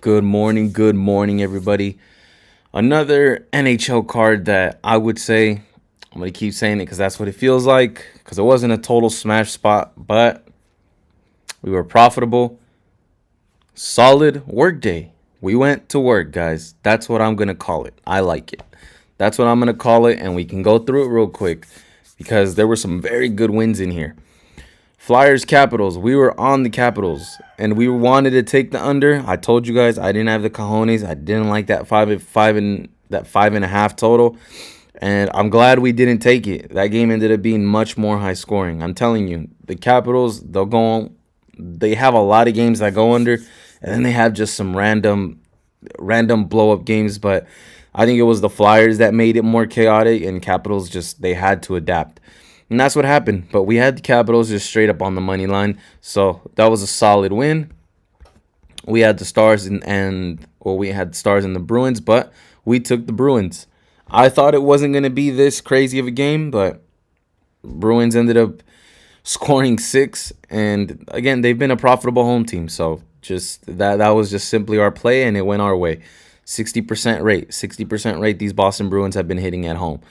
Good morning, everybody. Another NHL card that I would say, I'm going to keep saying it because that's what it feels like, because it wasn't a total smash spot, but we were profitable. Solid work day. We went to work, guys. That's what I'm going to call it. I like it. That's what I'm going to call it, and we can go through it real quick because there were some very good wins in here. Flyers Capitals. We were on the Capitals and we wanted to take the under. I told you guys I didn't have the cojones. I didn't like that five and a half total. And I'm glad we didn't take it. That game ended up being much more high scoring. I'm telling you, the Capitals, they have a lot of games that go under, and then they have just some random blow up games, but I think it was the Flyers that made it more chaotic, and Capitals just they had to adapt. And that's what happened. But we had the Capitals just straight up on the money line. So that was a solid win. We had the Stars we had Stars in the Bruins, but we took the Bruins. I thought it wasn't going to be this crazy of a game, but Bruins ended up scoring 6, and again, they've been a profitable home team. So just that was just simply our play, and it went our way. 60% rate these Boston Bruins have been hitting at home.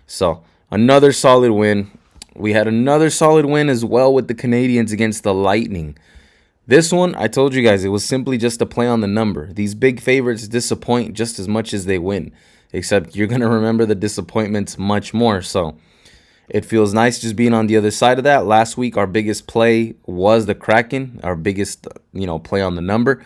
So another solid win. We had another solid win as well with the Canadiens against the Lightning. This one, I told you guys, it was simply just a play on the number. These big favorites disappoint just as much as they win, except you're going to remember the disappointments much more. So it feels nice just being on the other side of that. Last week, our biggest play was the Kraken, our biggest, play on the number.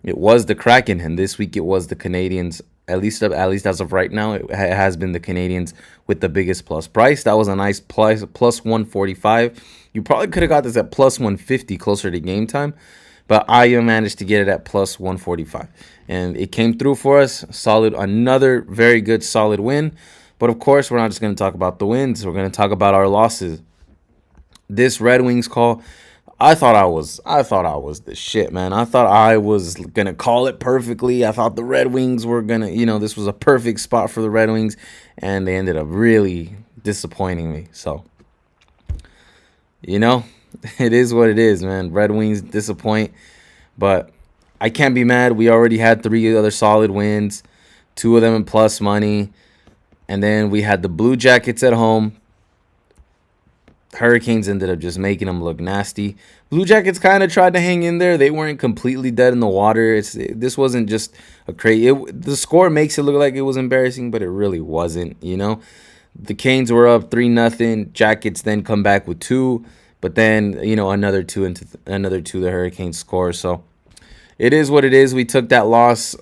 It was the Kraken, and this week it was the Canadiens. At least as of right now, it has been the Canadiens with the biggest plus price. That was a nice plus 145. You probably could have got this at plus 150 closer to game time, but I managed to get it at plus 145, and it came through for us. Another very good solid win. But of course, we're not just going to talk about the wins. We're going to talk about our losses. This Red Wings call, I thought I was the shit, man. I thought I was gonna call it perfectly. I thought the Red Wings were gonna, this was a perfect spot for the Red Wings, and they ended up really disappointing me. So, it is what it is, man. Red Wings disappoint, but I can't be mad. We already had 3 other solid wins, 2 of them in plus money, and then we had the Blue Jackets at home. Hurricanes ended up just making them look nasty. Blue Jackets kind of tried to hang in there. They weren't completely dead in the water. This wasn't just a crazy. The score makes it look like it was embarrassing, but it really wasn't. The Canes were up 3-0. Jackets then come back with 2, but then another 2 into another 2. The Hurricanes score. So it is what it is. We took that loss.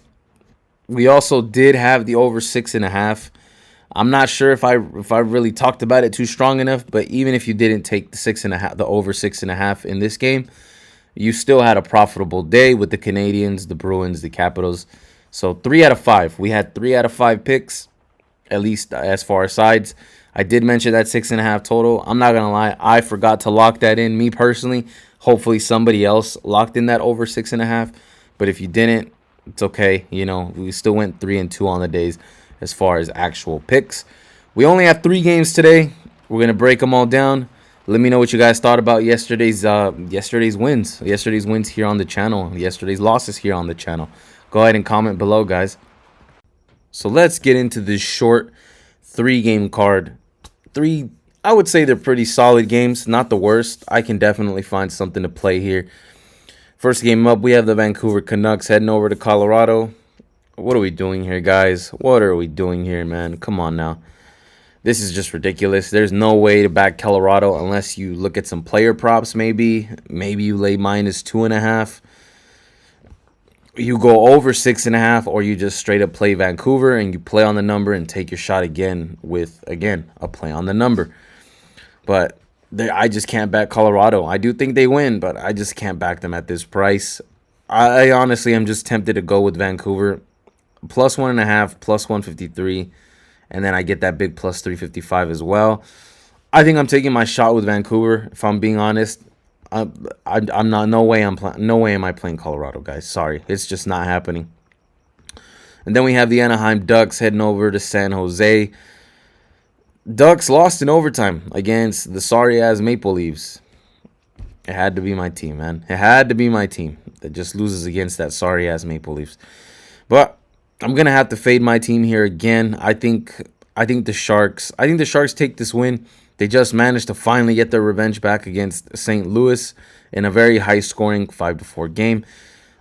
We also did have the over 6.5. I'm not sure if I really talked about it too strong enough, but even if you didn't take the over 6.5 in this game, you still had a profitable day with the Canadiens, the Bruins, the Capitals. So 3 out of 5. We had 3 out of 5 picks, at least as far as sides. I did mention that 6.5 total. I'm not gonna lie, I forgot to lock that in. Me personally, hopefully somebody else locked in that over 6.5. But if you didn't, it's okay. We still went 3-2 on the days as far as actual picks. We only have 3 games today. We're going to break them all down. Let me know what you guys thought about yesterday's wins. Yesterday's wins here on the channel. Yesterday's losses here on the channel. Go ahead and comment below, guys. So let's get into this short 3-game card. I would say they're pretty solid games. Not the worst. I can definitely find something to play here. First game up, we have the Vancouver Canucks heading over to Colorado. What are we doing here, guys? What are we doing here, man? Come on now. This is just ridiculous. There's no way to back Colorado unless you look at some player props, maybe. Maybe you lay minus 2.5. You go over 6.5, or you just straight up play Vancouver and you play on the number and take your shot again with, a play on the number. But I just can't back Colorado. I do think they win, but I just can't back them at this price. I honestly am just tempted to go with Vancouver. Plus 1.5, plus 153, and then I get that big plus 355 as well. I think I'm taking my shot with Vancouver. If I'm being honest, I'm not. No way am I playing Colorado, guys. Sorry, it's just not happening. And then we have the Anaheim Ducks heading over to San Jose. Ducks lost in overtime against the sorry ass Maple Leafs. It had to be my team, man. It had to be my team. that just loses against that sorry ass Maple Leafs. But I'm gonna have to fade my team here again. I think the Sharks. I think the Sharks take this win. They just managed to finally get their revenge back against St. Louis in a very high-scoring 5-4 game.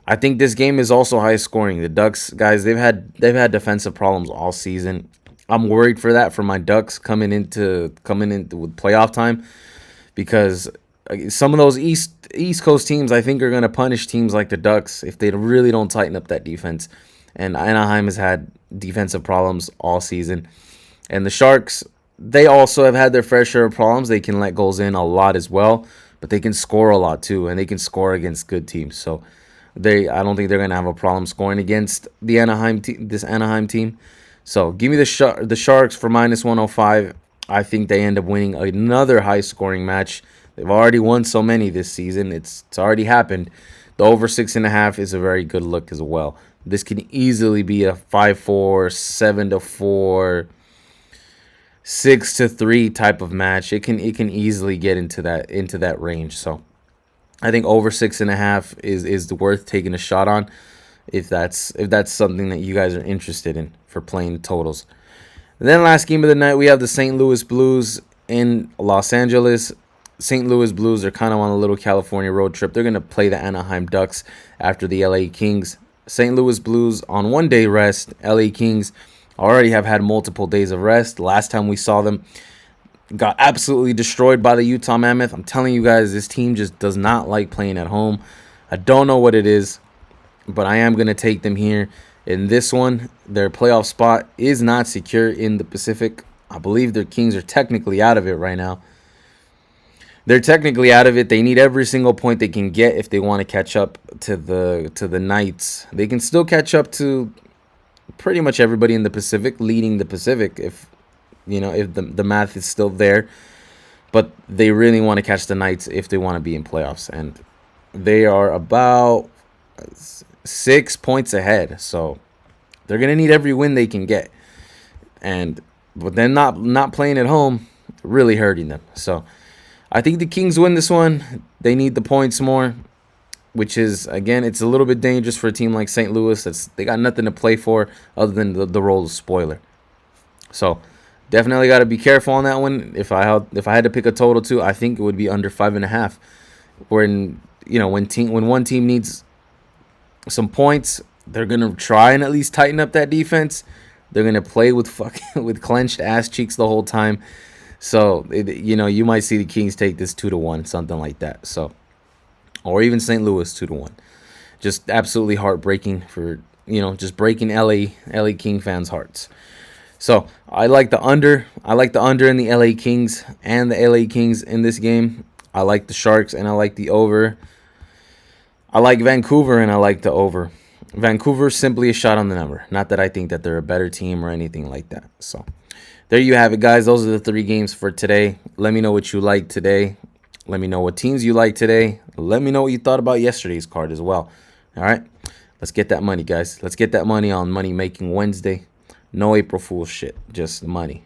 I think this game is also high-scoring. The Ducks, guys, they've had defensive problems all season. I'm worried for that for my Ducks coming into with playoff time, because some of those East Coast teams I think are going to punish teams like the Ducks if they really don't tighten up that defense. And Anaheim has had defensive problems all season. And the Sharks, they also have had their fair share of problems. They can let goals in a lot as well, but they can score a lot too, and they can score against good teams. So I don't think they're gonna have a problem scoring against the this Anaheim team. So give me the Sharks for -105. I think they end up winning another high-scoring match. They've already won so many this season. It's already happened. The over 6.5 is a very good look as well. This can easily be a 5-4, 7-4, 6-3 type of match. It can easily get into that range. So I think over 6.5 is worth taking a shot on if that's something that you guys are interested in for playing totals. And then last game of the night, we have the St. Louis Blues in Los Angeles. St. Louis Blues are kind of on a little California road trip. They're going to play the Anaheim Ducks after the LA Kings. St. Louis Blues on 1-day rest. LA Kings already have had multiple days of rest. Last time we saw them, got absolutely destroyed by the Utah Mammoth. I'm telling you guys, this team just does not like playing at home. I don't know what it is, but I am going to take them here. In this one, their playoff spot is not secure in the Pacific. I believe their Kings are technically out of it right now. They're technically out of it. They need every single point they can get if they want to catch up to the Knights. They can still catch up to pretty much everybody in the Pacific, leading the Pacific if the math is still there. But they really want to catch the Knights if they want to be in playoffs, and they are about 6 points ahead. So they're gonna need every win they can get, but then not playing at home really hurting them. So I think the Kings win this one. They need the points more, which is, again, it's a little bit dangerous for a team like St. Louis. They got nothing to play for other than the role of spoiler. So definitely got to be careful on that one. If I had to pick a total too, I think it would be under 5.5. When one team needs some points, they're gonna try and at least tighten up that defense. They're gonna play with clenched ass cheeks the whole time. So you might see the Kings take this 2-1, something like that. So, or even St. Louis 2-1. Just absolutely heartbreaking for just breaking LA King fans' hearts. So I like the under. I like the under in the LA Kings and the LA Kings in this game. I like the Sharks and I like the over. I like Vancouver and I like the over. Vancouver simply a shot on the number. Not that I think that they're a better team or anything like that. So there you have it, guys. Those are the 3 games for today. Let me know what you like today. Let me know what teams you like today. Let me know what you thought about yesterday's card as well. All right? Let's get that money, guys. Let's get that money on Money Making Wednesday. No April Fool's shit. Just money.